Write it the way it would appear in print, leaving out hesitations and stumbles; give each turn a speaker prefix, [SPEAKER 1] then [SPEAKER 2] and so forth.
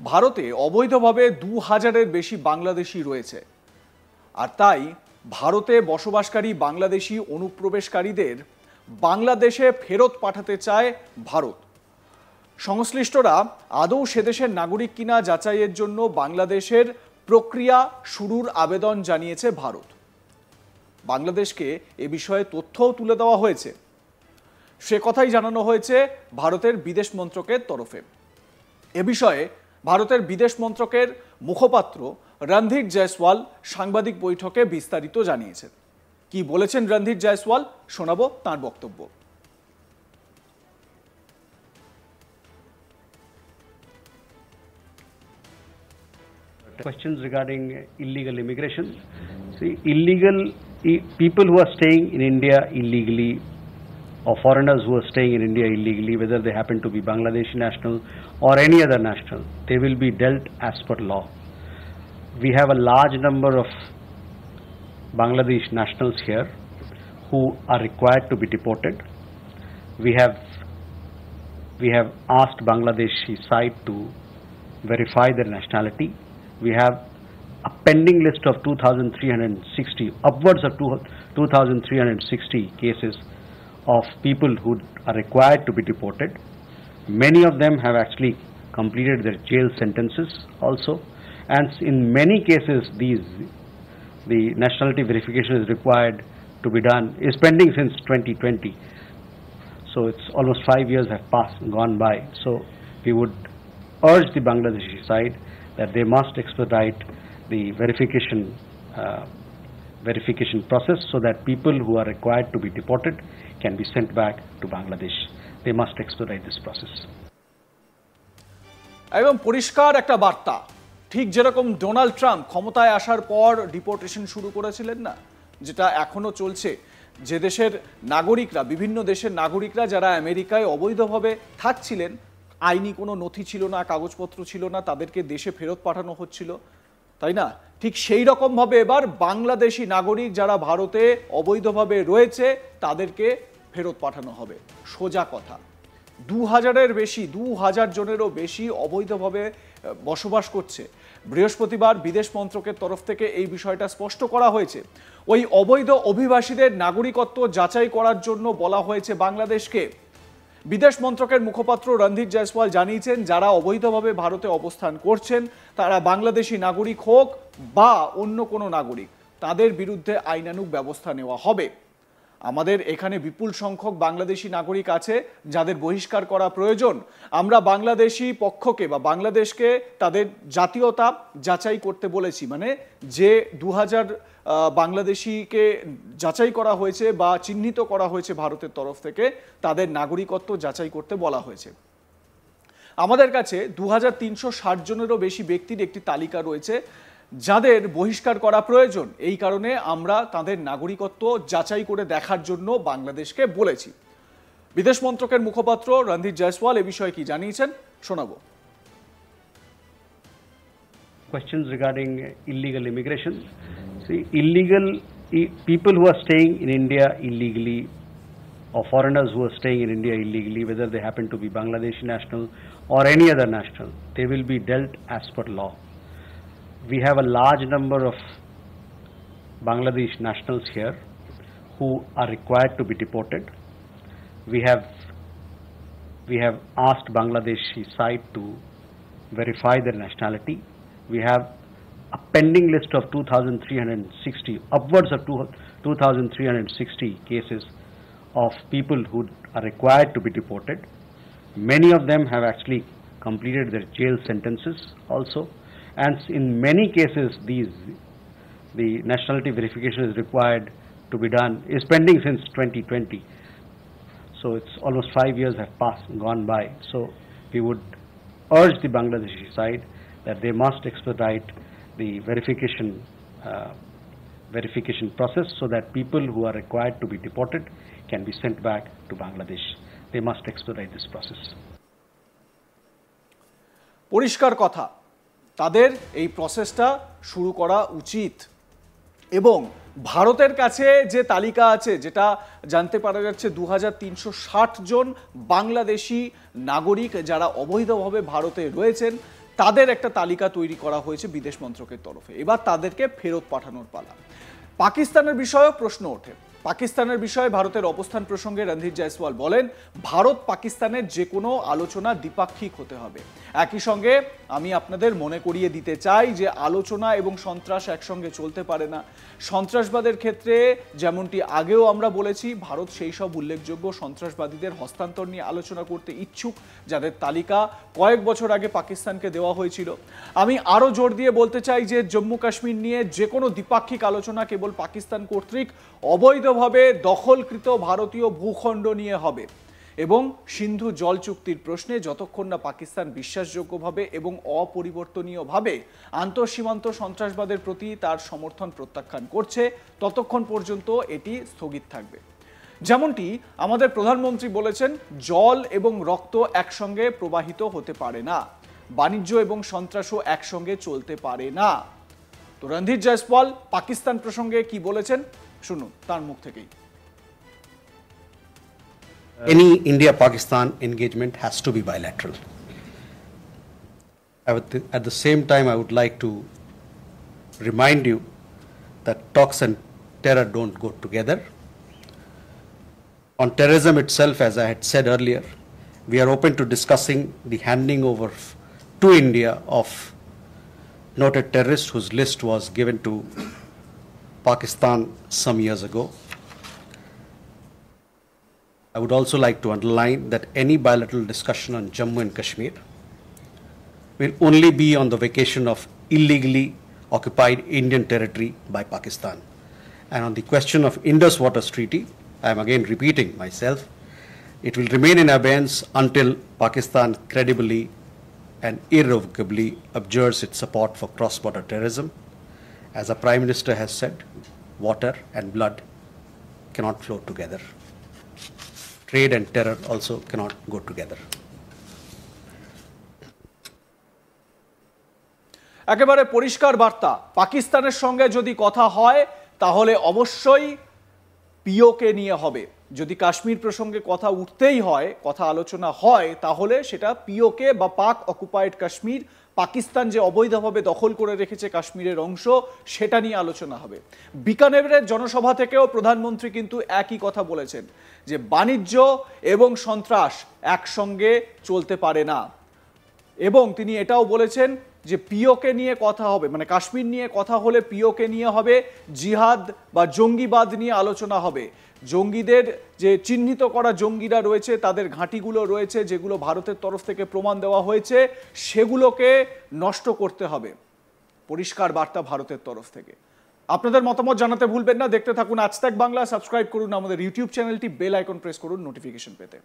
[SPEAKER 1] ভারতে অবৈধভাবে ২০০০-এর বেশি বাংলাদেশি রয়েছে। আর তাই ভারতে বসবাসকারী বাংলাদেশি অনুপ্রবেশকারীদের বাংলাদেশে ফেরত পাঠাতে চায় ভারত। সংশ্লিষ্টরা আদৌ সেদেশের নাগরিক কিনা যাচাইয়ের জন্য বাংলাদেশের প্রক্রিয়া শুরুর আবেদন জানিয়েছে ভারত। বাংলাদেশকে এ বিষয়ে তথ্যও তুলে দেওয়া হয়েছে। সে কথাই জানানো হয়েছে ভারতের বিদেশ মন্ত্রকের তরফে। এ বিষয়ে ভারতের বিদেশ মন্ত্রকের মুখপাত্র রণধীর জয়সওয়াল সাংবাদিক বৈঠকে বিস্তারিত জানিয়েছেন। কি বলেছেন রণধীর জয়সওয়াল, শোনাবো তার বক্তব্য।
[SPEAKER 2] Questions regarding illegal immigration. See, illegal people who are staying in India illegally, or foreigners who are staying in India illegally, whether they happen to be Bangladeshi national or any other national, they will be dealt as per law. We have a large number of Bangladesh nationals here who are required to be deported. We have asked Bangladeshi side to verify their nationality. We have a pending list of 2,360, upwards of 2,360 cases of people who are required to be deported. Many of them have actually completed their jail sentences also, and in many cases the nationality verification is required to be done, is pending since 2020. So it's almost 5 years have gone by. So we would urge the Bangladeshi side that they must expedite the verification process so that people who are required to be deported can be sent back to Bangladesh. They must expedite this process.
[SPEAKER 1] এবং পরিষ্কার একটা বার্তা, ঠিক যেরকম Donald Trump ক্ষমতায় আসার পর deportation শুরু করেছিলেন না, যেটা এখনো চলছে, যে দেশের নাগরিকরা, বিভিন্ন দেশের নাগরিকরা যারা আমেরিকায় অবৈধভাবে থাকছিলেন, আইনি কোনো নথি ছিল না, কাগজপত্র ছিল না, তাদেরকে দেশে ফেরত পাঠানো হচ্ছিল, তাই না? ঠিক সেই রকমভাবে এবার বাংলাদেশি নাগরিক যারা ভারতে অবৈধভাবে রয়েছে তাদেরকে ফেরত পাঠানো হবে। সোজা কথা, ২০০০-এর বেশি, ২০০০ জনেরও বেশি অবৈধভাবে বসবাস করছে। বৃহস্পতিবার বিদেশ মন্ত্রকের তরফ থেকে এই বিষয়টা স্পষ্ট করা হয়েছে। ওই অবৈধ অভিবাসীদের নাগরিকত্ব যাচাই করার জন্য বলা হয়েছে বাংলাদেশকে। বিদেশ মন্ত্রকের মুখপাত্র রণধীর জয়সওয়াল জানিয়েছেন, যারা অবৈধভাবে ভারতে অবস্থান করছেন তারা বাংলাদেশি নাগরিক হোক বা অন্য কোনো নাগরিক, তাদের বিরুদ্ধে আইনানুগ ব্যবস্থা নেওয়া হবে। আমাদের এখানে বিপুল সংখ্যক বাংলাদেশি নাগরিক আছে যাদের বহিষ্কার করা প্রয়োজন। আমরা বাংলাদেশি পক্ষকে বা বাংলাদেশকে তাদের জাতীয়তা যাচাই করতে বলেছি, মানে যে ২০০০ বাংলাদেশিকে যাচাই করা হয়েছে বা চিহ্নিত করা হয়েছে ভারতের তরফ থেকে, তাদের নাগরিকত্ব যাচাই করতে বলা হয়েছে। আমাদের কাছে ২৩৬০ জনেরও বেশি ব্যক্তির একটি তালিকা রয়েছে যাদের বহিষ্কার করা প্রয়োজন। এই কারণে আমরা তাদের নাগরিকত্ব যাচাই করে দেখার জন্য বাংলাদেশকে বলেছি। বিদেশ মন্ত্রকের মুখপাত্র রণধীর জয়সওয়াল এ বিষয়ে কি জানিয়েছেন, শোনাবো।
[SPEAKER 2] Questions regarding illegal immigration. See, people who are staying in India illegally, or foreigners who are staying in India illegally, whether they happen to be Bangladeshi national or any other national, they will be dealt as per law. We have a large number of Bangladesh nationals here who are required to be deported. We have asked Bangladeshi side to verify their nationality. We have a pending list of 2,360, upwards of 2,360 cases of people who are required to be deported. Many of them have actually completed their jail sentences also, and in many cases the nationality verification is required to be done, is pending since 2020. So it's almost 5 years have gone by. So we would urge the Bangladeshi side that they must expedite the verification process so that people who are required to be deported can be sent back to Bangladesh. They must expedite this process.
[SPEAKER 1] পরিষ্কার কথা, তাদের এই প্রসেসটা শুরু করা উচিত। এবং ভারতের কাছে যে তালিকা আছে, যেটা জানতে পারা যাচ্ছে ২৩৬০ জন বাংলাদেশি নাগরিক যারা অবৈধভাবে ভারতে রয়েছেন, তাদের একটা তালিকা তৈরি করা হয়েছে বিদেশ মন্ত্রকের তরফে। এবার তাদেরকে ফেরত পাঠানোর পালা। পাকিস্তানের বিষয়েও প্রশ্ন ওঠে। পাকিস্তানের বিষয়ে ভারতের অবস্থান প্রসঙ্গে রণধীর জয়সওয়াল বলেন, ভারত পাকিস্তানের যে কোনো আলোচনা দ্বিপাক্ষিক হতে হবে। একই সঙ্গে আমি আপনাদের মনে করিয়ে দিতে চাই যে আলোচনা এবং সন্ত্রাস একসঙ্গে চলতে পারে না। সন্ত্রাসবাদের ক্ষেত্রে যেমনটি আগেও আমরা বলেছি, ভারত সেই সব উল্লেখযোগ্য সন্ত্রাসবাদীদের হস্তান্তর নিয়ে আলোচনা করতে ইচ্ছুক যাদের তালিকা কয়েক বছর আগে পাকিস্তানকে দেওয়া হয়েছিল। আমি আরও জোর দিয়ে বলতে চাই যে জম্মু কাশ্মীর নিয়ে যে কোনো দ্বিপাক্ষিক আলোচনা কেবল পাকিস্তান কর্তৃক অবৈধভাবে দখলকৃত ভারতীয় ভূখণ্ড নিয়ে হবে এবং সিন্ধু জল চুক্তির প্রশ্নে যতক্ষণ না পাকিস্তান বিশ্বাসযোগ্যভাবে এবং অপরিবর্তনীয়ভাবে আন্তঃসীমান্ত সন্ত্রাসবাদের প্রতি তার সমর্থন প্রত্যাখ্যান করছে, ততক্ষণ পর্যন্ত এটি স্থগিত থাকবে। যেমনটি আমাদের প্রধানমন্ত্রী বলেছেন, জল এবং রক্ত একসঙ্গে প্রবাহিত হতে পারে না, বাণিজ্য এবং সন্ত্রাসও একসঙ্গে চলতে পারে না। তো রণধীর জয়সওয়াল পাকিস্তান প্রসঙ্গে কি বলেছেন শুনুন তার মুখ থেকেই।
[SPEAKER 2] Any India-Pakistan engagement has to be bilateral. At the same time, I would like to remind you that talks and terror don't go together. On terrorism itself, as I had said earlier, we are open to discussing the handing over to India of noted terrorists whose list was given to Pakistan some years ago. I would also like to underline that any bilateral discussion on Jammu and Kashmir will only be on the vacation of illegally occupied Indian territory by Pakistan. And on the question of Indus Waters Treaty, I am again repeating myself, it will remain in abeyance until Pakistan credibly and irrevocably abjures its support for cross-border terrorism. As the Prime Minister has said, water and blood cannot flow together. Trade and terror also cannot go together.
[SPEAKER 1] একেবারে পরিষ্কার বার্তা, পাকিস্তানের সঙ্গে যদি কথা হয় তাহলে অবশ্যই পিওকে নিয়ে হবে। যদি কাশ্মীর প্রসঙ্গে কথা উঠতেই হয়, কথা আলোচনা হয়, তাহলে সেটা পিওকে বা পাক অকুপাইড কাশ্মীর, পাকিস্তান যে অবৈধভাবে দখল করে রেখেছে কাশ্মীরের অংশ, সেটা নিয়ে আলোচনা হবে। বিকানেরের জনসভা থেকেও প্রধানমন্ত্রী কিন্তু একই কথা বলেছেন যে বাণিজ্য এবং সন্ত্রাস একসঙ্গে চলতে পারে না, এবং তিনি এটাও বলেছেন যে পিওকে নিয়ে কথা হবে, মানে কাশ্মীর নিয়ে কথা হলে পিওকে নিয়ে হবে, জিহাদ বা জঙ্গিবাদ নিয়ে আলোচনা হবে। জঙ্গিদের যে চিহ্নিত করা জঙ্গিরা রয়েছে, তাদের ঘাঁটিগুলো রয়েছে যেগুলো ভারতের তরফ থেকে প্রমাণ দেওয়া হয়েছে, সেগুলোকে নষ্ট করতে হবে। পরিষ্কার বার্তা ভারতের তরফ থেকে। আপনাদের মতামত জানাতে ভুলবেন না। দেখতে থাকুন আজ তাক বাংলা, সাবস্ক্রাইব করুন আমাদের ইউটিউব চ্যানেলটি, বেল আইকন প্রেস করুন নোটিফিকেশন পেতে।